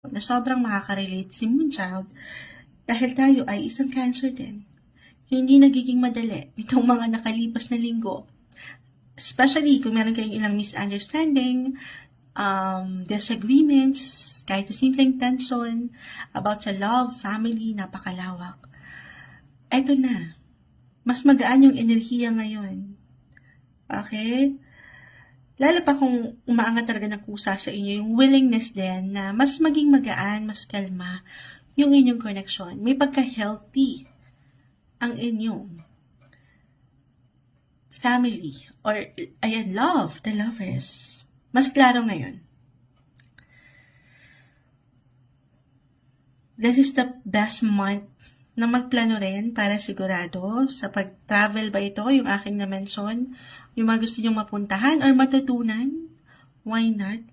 na sobrang makaka-relate si Moonchild dahil tayo ay isang Cancer din. Hindi nagiging madali itong mga nakalipas na linggo. Especially kung meron kayong ilang misunderstanding, disagreements, kahit sa simpleng tension about sa love, family, napakalawak. Eto na, mas magaan yung enerhiya ngayon. Okay? Lalo pa kung umaangat talaga ng kusa sa inyo, yung willingness din na mas maging magaan, mas kalma yung inyong connection. May pagka-healthy ang inyong family or, love, the lovers. Mas klaro ngayon. This is the best month na magplano rin para sigurado sa pag-travel ba ito, yung aking na-mention, yung mga gusto nyong mapuntahan or matutunan, why not?